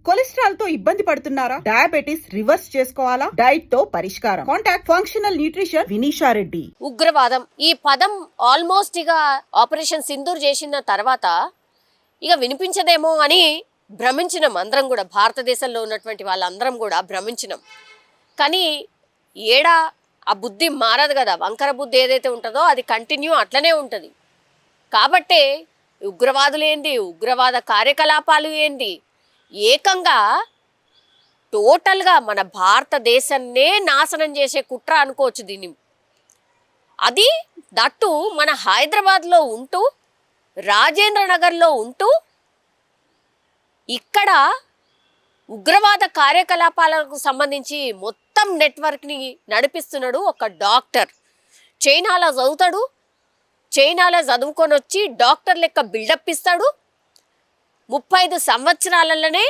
Cholesterol తో ఇబ్బంది పడుతున్నారా? డయాబెటిస్ రివర్స్ చేసుకోవాలా? డైట్ తో పరిష్కారం. Contact functional nutrition Vinisha Reddy. ఉగ్రవాదం ఈ పదం ఆల్మోస్ట్ ఇక ఆపరేషన్ సింధూర్ చేసిన తర్వాత ఇక వినిపించదేమో అని భ్రమించినాం అందరం కూడా. భారతదేశంలో ఉన్నటువంటి వాళ్ళందరం కూడా భ్రమించినాం. కానీ ఏడా ఆ బుద్ధి మారదు కదా. వంకర బుద్ధి ఏదైతే ఉంటుందో అది కంటిన్యూ అట్లనే ఉంటుంది. కాబట్టే ఉగ్రవాదులు ఏంది, ఉగ్రవాద కార్యకలాపాలు ఏంది, ఏకంగా టోటల్గా మన భారతదేశాన్నే నాశనం చేసే కుట్ర అనుకోవచ్చు దీన్ని. అది దట్టు మన హైదరాబాద్లో ఉంటూ, రాజేంద్ర నగర్లో ఉంటూ ఇక్కడ ఉగ్రవాద కార్యకలాపాలకు సంబంధించి మొత్తం నెట్వర్క్ని నడిపిస్తున్నాడు ఒక డాక్టర్. చైనాలో చదువుతాడు, చైనాలో చదువుకొని వచ్చి డాక్టర్ లెక్క బిల్డప్ ఇస్తాడు. 35 సంవత్సరాలలోనే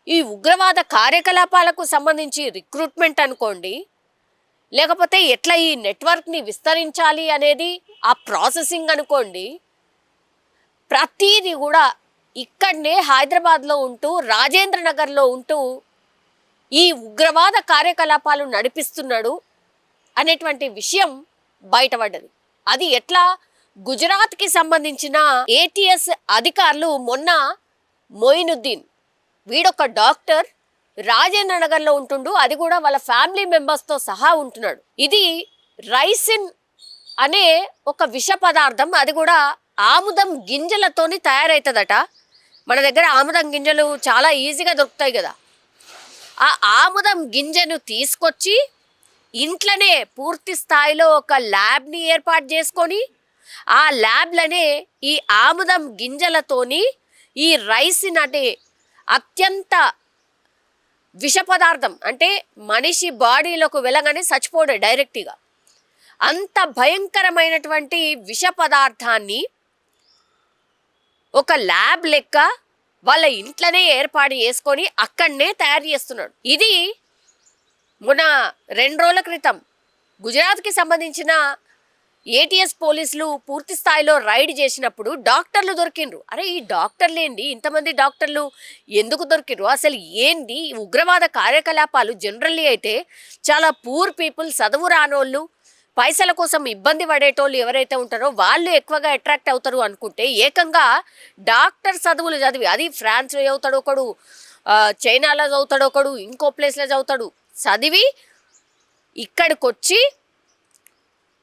ఈ ఉగ్రవాద కార్యకలాపాలకు సంబంధించి రిక్రూట్మెంట్ అనుకోండి, లేకపోతే ఎట్లా ఈ నెట్వర్క్ని విస్తరించాలి అనేది ఆ ప్రాసెసింగ్ అనుకోండి, ప్రతీది కూడా ఇక్కడనే హైదరాబాద్లో ఉంటూ, రాజేంద్ర నగర్లో ఉంటూ ఈ ఉగ్రవాద కార్యకలాపాలు నడిపిస్తున్నాడు అనేటువంటి విషయం బయటపడ్డది. అది ఎట్లా? గుజరాత్కి సంబంధించిన ఏటీఎస్ అధికారులు మొన్న మొయినుద్దీన్, వీడొక డాక్టర్, రాజేంద్ర నగర్లో ఉంటుండు, అది కూడా వాళ్ళ ఫ్యామిలీ మెంబర్స్తో సహా ఉంటున్నాడు. ఇది రైసిన్ అనే ఒక విష పదార్థం, అది కూడా ఆముదం గింజలతోని తయారవుతుందట. మన దగ్గర ఆముదం గింజలు చాలా ఈజీగా దొరుకుతాయి కదా. ఆ ఆముదం గింజను తీసుకొచ్చి ఇంట్లోనే పూర్తి స్థాయిలో ఒక ల్యాబ్ని ఏర్పాటు చేసుకొని, ఆ ల్యాబ్లనే ఈ ఆముదం గింజలతోని ఈ రైసిన్ అనే అత్యంత విష పదార్థం, అంటే మనిషి బాడీలోకి వెళ్ళగానే చచ్చిపోడే డైరెక్ట్గా, అంత భయంకరమైనటువంటి విష పదార్థాన్ని ఒక ల్యాబ్ లెక్క వాళ్ళ ఇంట్లోనే ఏర్పాటు చేసుకొని అక్కడనే తయారు చేస్తున్నాడు. ఇది మొన్న 2 రోజుల క్రితం గుజరాత్కి సంబంధించిన ఏటీఎస్ పోలీసులు పూర్తి స్థాయిలో రైడ్ చేసినప్పుడు డాక్టర్లు దొరికిండ్రు. అరే, ఈ డాక్టర్లు ఏంటి, ఇంతమంది డాక్టర్లు ఎందుకు దొరికిండ్రు, అసలు ఏంది ఉగ్రవాద కార్యకలాపాలు? జనరల్లీ అయితే చాలా పూర్ పీపుల్, చదువు రానోళ్ళు, పైసల కోసం ఇబ్బంది పడేటోళ్ళు ఎవరైతే ఉంటారో వాళ్ళు ఎక్కువగా అట్రాక్ట్ అవుతారు అనుకుంటే, ఏకంగా డాక్టర్ చదువులు చదివి, అది ఫ్రాన్స్లో చదువుతాడు ఒకడు, చైనాలో చదువుతాడు ఒకడు, ఇంకో ప్లేస్లో చదువుతాడు, చదివి ఇక్కడికి వచ్చి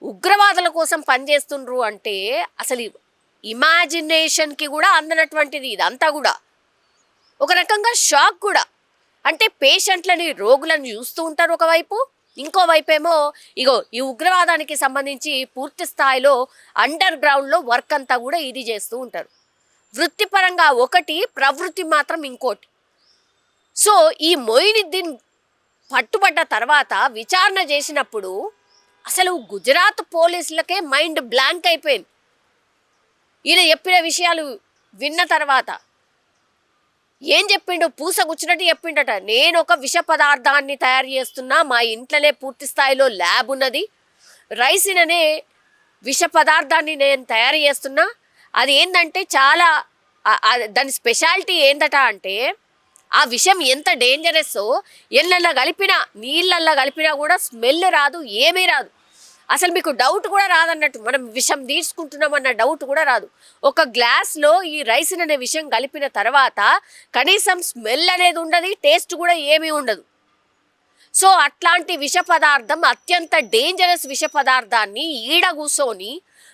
ఉగ్రవాదుల కోసం పనిచేస్తుండ్రు అంటే అసలు ఇమాజినేషన్కి కూడా అందనటువంటిది ఇదంతా కూడా. ఒక రకంగా షాక్ కూడా. అంటే పేషెంట్లని, రోగులను చూస్తూ ఉంటారు ఒకవైపు, ఇంకోవైపు ఏమో ఇగో ఈ ఉగ్రవాదానికి సంబంధించి పూర్తి స్థాయిలో అండర్ గ్రౌండ్లో వర్క్ అంతా కూడా ఇది చేస్తూ ఉంటారు. వృత్తిపరంగా ఒకటి, ప్రవృత్తి మాత్రం ఇంకోటి. సో ఈ మొయినుద్దీన్ పట్టుబడ్డ తర్వాత విచారణ చేసినప్పుడు అసలు గుజరాత్ పోలీసులకే మైండ్ బ్లాంక్ అయిపోయింది. ఈయన చెప్పిన విషయాలు విన్న తర్వాత ఏం చెప్పిండు? పూసగుచ్చినట్టు చెప్పిండట. నేను ఒక విష పదార్థాన్ని తయారు చేస్తున్నా, మా ఇంట్లోనే పూర్తి స్థాయిలో ల్యాబ్ ఉన్నది, రైసిన్ అనే విష పదార్థాన్ని నేను తయారు చేస్తున్నా. అది ఏంటంటే చాలా దాని స్పెషాలిటీ ఏందట అంటే, ఆ విషం ఎంత డేంజరస్సో ఎళ్ళల్లో కలిపినా, నీళ్ళల్లో కలిపినా కూడా స్మెల్ రాదు, ఏమీ రాదు. అసలు మీకు డౌట్ కూడా రాదన్నట్టు, మనం విషం తీసుకుంటున్నామన్న డౌట్ కూడా రాదు. ఒక గ్లాస్లో ఈ రైసిన్ అనే విషయం కలిపిన తర్వాత కనీసం స్మెల్ అనేది ఉండదు, టేస్ట్ కూడా ఏమీ ఉండదు. సో అట్లాంటి విష పదార్థం, అత్యంత డేంజరస్ విష పదార్థాన్ని ఈడ కూర్చొని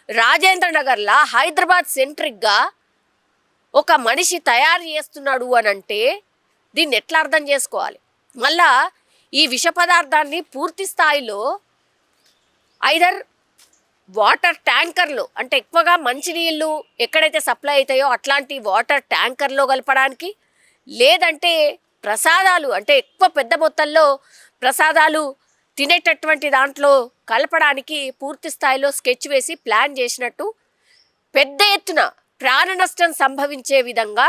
రాజేంద్ర నగర్లో హైదరాబాద్ సెంట్రిక్గా ఒక మనిషి తయారు చేస్తున్నాడు అని అంటే దీన్ని ఎట్లా అర్థం చేసుకోవాలి? మళ్ళా ఈ విష పదార్థాన్ని పూర్తి స్థాయిలో ఐదర్ వాటర్ ట్యాంకర్లో, అంటే ఎక్కువగా మంచినీళ్ళు ఎక్కడైతే సప్లై అవుతాయో అట్లాంటి వాటర్ ట్యాంకర్లో కలపడానికి, లేదంటే ప్రసాదాలు, అంటే ఎక్కువ పెద్ద మొత్తంలో ప్రసాదాలు తినేటటువంటి దాంట్లో కలపడానికి పూర్తి స్థాయిలో స్కెచ్ వేసి ప్లాన్ చేసినట్టు, పెద్ద ఎత్తున ప్రాణ నష్టం సంభవించే విధంగా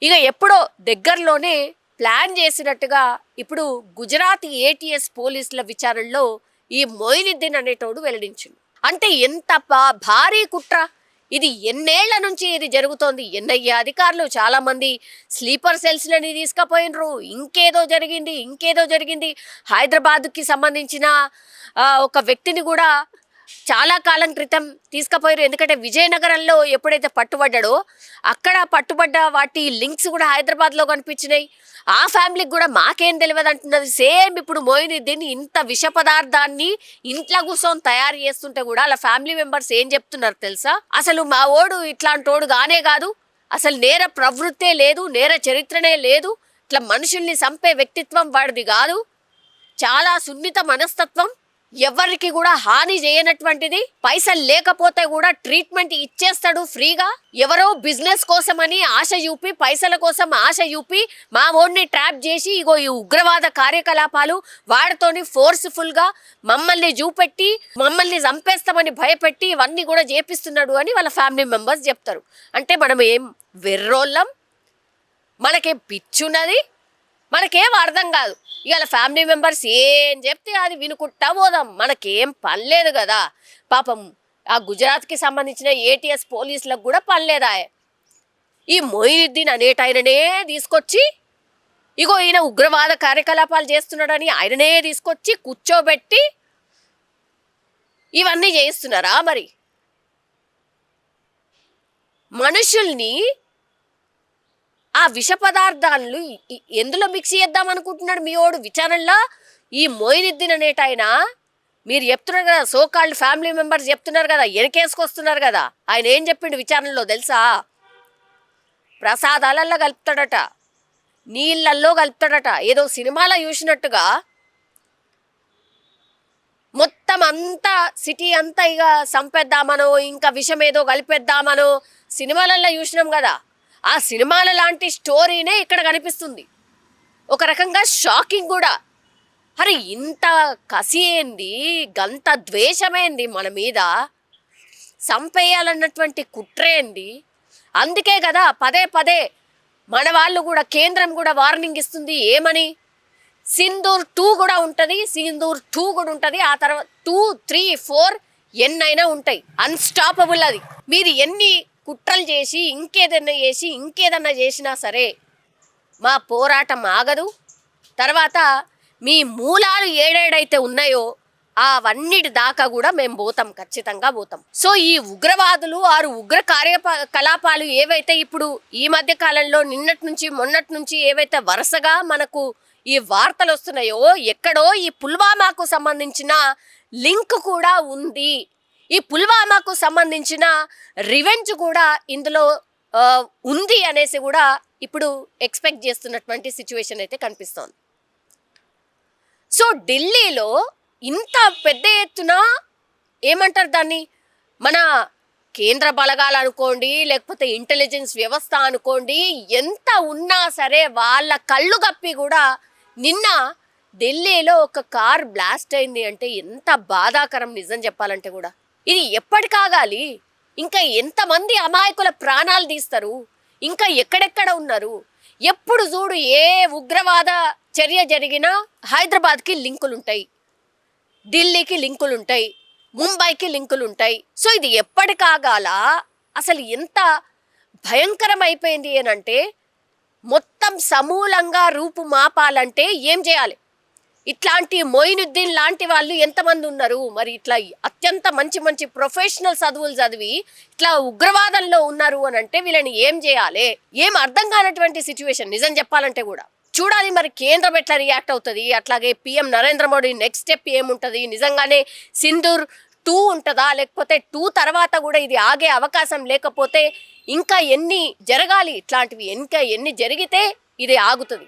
ఇక ఎప్పుడో దగ్గరలోనే ప్లాన్ చేసినట్టుగా ఇప్పుడు గుజరాత్ ఏటీఎస్ పోలీసుల విచారణలో ఈ మొయినుద్దీన్ అనేటోడు వెల్లడించిండు. అంటే ఎంత భారీ కుట్ర ఇది ఎన్నేళ్ల నుంచి ఇది జరుగుతోంది. ఎన్ఐఏ అధికారులు చాలా మంది స్లీపర్ సెల్స్‌లని తీసుకుపోయినరు. ఇంకేదో జరిగింది. హైదరాబాద్‌కి సంబంధించిన ఒక వ్యక్తిని కూడా చాలా కాలం క్రితం తీసుకుపోయారు. ఎందుకంటే విజయనగరంలో ఎప్పుడైతే పట్టుబడ్డాడో అక్కడ పట్టుబడ్డ వాటి లింక్స్ కూడా హైదరాబాద్లో కనిపించినాయి. ఆ ఫ్యామిలీకి కూడా మాకేం తెలియదు అంటున్నది. సేమ్ ఇప్పుడు మోయినుద్దీన్ ఇంత విష పదార్థాన్ని ఇంట్లో కూర్చొని తయారు చేస్తుంటే కూడా వాళ్ళ ఫ్యామిలీ మెంబర్స్ ఏం చెప్తున్నారు తెలుసా? అసలు మా ఓడు ఇట్లాంటోడు గానే కాదు, అసలు నేర ప్రవృత్తే లేదు, నేర చరిత్రనే లేదు, ఇట్లా మనుషుల్ని చంపే వ్యక్తిత్వం వాడిది కాదు, చాలా సున్నిత మనస్తత్వం, ఎవరికి కూడా హాని చేయనటువంటిది, పైసలు లేకపోతే కూడా ట్రీట్మెంట్ ఇచ్చేస్తాడు ఫ్రీగా. ఎవరో బిజినెస్ కోసమని ఆశ చూపి, పైసల కోసం ఆశ చూపి మా ఓడిని ట్రాప్ చేసి ఇగో ఈ ఉగ్రవాద కార్యకలాపాలు వాడితోని ఫోర్స్ఫుల్ గా మమ్మల్ని చూపెట్టి మమ్మల్ని చంపేస్తామని భయపెట్టి ఇవన్నీ కూడా చేపిస్తున్నాడు అని వాళ్ళ ఫ్యామిలీ మెంబర్స్ చెప్తారు. అంటే మనం ఏం వెర్రోళ్ళం, మనకేం పిచ్చున్నది, మనకేం అర్థం కాదు. ఇవాళ ఫ్యామిలీ మెంబర్స్ ఏం చెప్తే అది వినుకుంటా పోదాం, మనకేం పని లేదు కదా. పాపం ఆ గుజరాత్కి సంబంధించిన ఏటీఎస్ పోలీసులకు కూడా పని లేదా. ఈ మొయినుద్దీన్ అనేటైననే తీసుకొచ్చి ఇగో ఈయన ఉగ్రవాద కార్యకలాపాలు చేస్తున్నాడని ఆయననే తీసుకొచ్చి కూర్చోబెట్టి ఇవన్నీ చేయిస్తున్నారా? మరి మనుషుల్ని ఆ విష పదార్థాలను ఎందులో మిక్స్ చేద్దాం అనుకుంటున్నాడు మీ ఓడు విచారణలో? ఈ మొయినుద్దీన్ అనేటాయన మీరు చెప్తున్నారు కదా, సోకాల్డ్ ఫ్యామిలీ మెంబర్స్ చెప్తున్నారు కదా, వెనకేసుకొస్తున్నారు కదా, ఆయన ఏం చెప్పిండు విచారణలో తెలుసా? ప్రసాదాలల్లో కలుపుతాడట, నీళ్ళల్లో కలుపుతాడట. ఏదో సినిమాలో చూసినట్టుగా మొత్తం అంతా సిటీ అంతా ఇక చంపేద్దామనో ఇంకా విషం ఏదో కలిపేద్దామనో సినిమాలలో చూసినాం కదా. ఆ సినిమాల లాంటి స్టోరీనే ఇక్కడ కనిపిస్తుంది. ఒక రకంగా షాకింగ్ కూడా. అరే ఇంత కసి ఏంది, గంత ద్వేషమేంది మన మీద, చంపేయాలన్నటువంటి కుట్రేంది. అందుకే కదా పదే పదే మన వాళ్ళు కూడా కేంద్రం కూడా వార్నింగ్ ఇస్తుంది. ఏమని? సింధూర్ 2 కూడా ఉంటుంది, సింధూర్ 2 కూడా ఉంటుంది, ఆ తర్వాత 2, 3, 4 ఎన్నైనా ఉంటాయి. అన్స్టాపబుల్ అది. మీరు ఎన్ని కుట్రలు చేసి ఇంకేదన్నా చేసినా సరే మా పోరాటం ఆగదు. తర్వాత మీ మూలాలు ఏడేడైతే ఉన్నాయో అవన్నిటి దాకా కూడా మేము పోతాం, ఖచ్చితంగా పోతాం. సో ఈ ఉగ్రవాదులు ఉగ్ర కార్యకలాపాలు ఏవైతే ఇప్పుడు ఈ మధ్య కాలంలో మొన్నటి నుంచి ఏవైతే వరుసగా మనకు ఈ వార్తలు వస్తున్నాయో, ఎక్కడో ఈ పుల్వామాకు సంబంధించిన లింక్ కూడా ఉంది. ఈ పుల్వామాకు సంబంధించిన రివెంజ్ కూడా ఇందులో ఉంది అనేసి కూడా ఇప్పుడు ఎక్స్పెక్ట్ చేస్తున్నటువంటి సిచ్యువేషన్ అయితే కనిపిస్తోంది. సో ఢిల్లీలో ఇంత పెద్ద ఎత్తున ఏమంటారు దాన్ని, మన కేంద్ర బలగాలు అనుకోండి, లేకపోతే ఇంటెలిజెన్స్ వ్యవస్థ అనుకోండి, ఎంత ఉన్నా సరే వాళ్ళ కళ్ళు కప్పి కూడా నిన్న ఢిల్లీలో ఒక కార్ బ్లాస్ట్ అయింది అంటే ఎంత బాధాకరం నిజం చెప్పాలంటే కూడా. ఇది ఎప్పటికాగాలి? ఇంకా ఎంతమంది అమాయకుల ప్రాణాలు తీస్తారు? ఇంకా ఎక్కడెక్కడ ఉన్నారు? ఎప్పుడు చూడు ఏ ఉగ్రవాద చర్య జరిగినా హైదరాబాద్కి లింకులుంటాయి, ఢిల్లీకి లింకులుంటాయి, ముంబైకి లింకులుంటాయి. సో ఇది ఎప్పటికాగాల? అసలు ఎంత భయంకరం అయిపోయింది అనంటే మొత్తం సమూలంగా రూపుమాపాలంటే ఏం చేయాలి? ఇట్లాంటి మొయినుద్దీన్ లాంటి వాళ్ళు ఎంతమంది ఉన్నారు? మరి ఇట్లా అత్యంత మంచి ప్రొఫెషనల్ చదువులు చదివి ఇట్లా ఉగ్రవాదంలో ఉన్నారు అని అంటే వీళ్ళని ఏం చేయాలి? ఏం అర్థం కానటువంటి సిచ్యువేషన్ నిజం చెప్పాలంటే కూడా. చూడాలి మరి కేంద్రం ఎట్లా రియాక్ట్ అవుతుంది. అట్లాగే PM Narendra Modi next step ఏముంటుంది? నిజంగానే సింధూర్ 2 ఉంటుందా, లేకపోతే 2 తర్వాత కూడా ఇది ఆగే అవకాశం లేకపోతే ఇంకా ఎన్ని జరగాలి ఇట్లాంటివి, ఇంకా ఎన్ని జరిగితే ఇది ఆగుతుంది?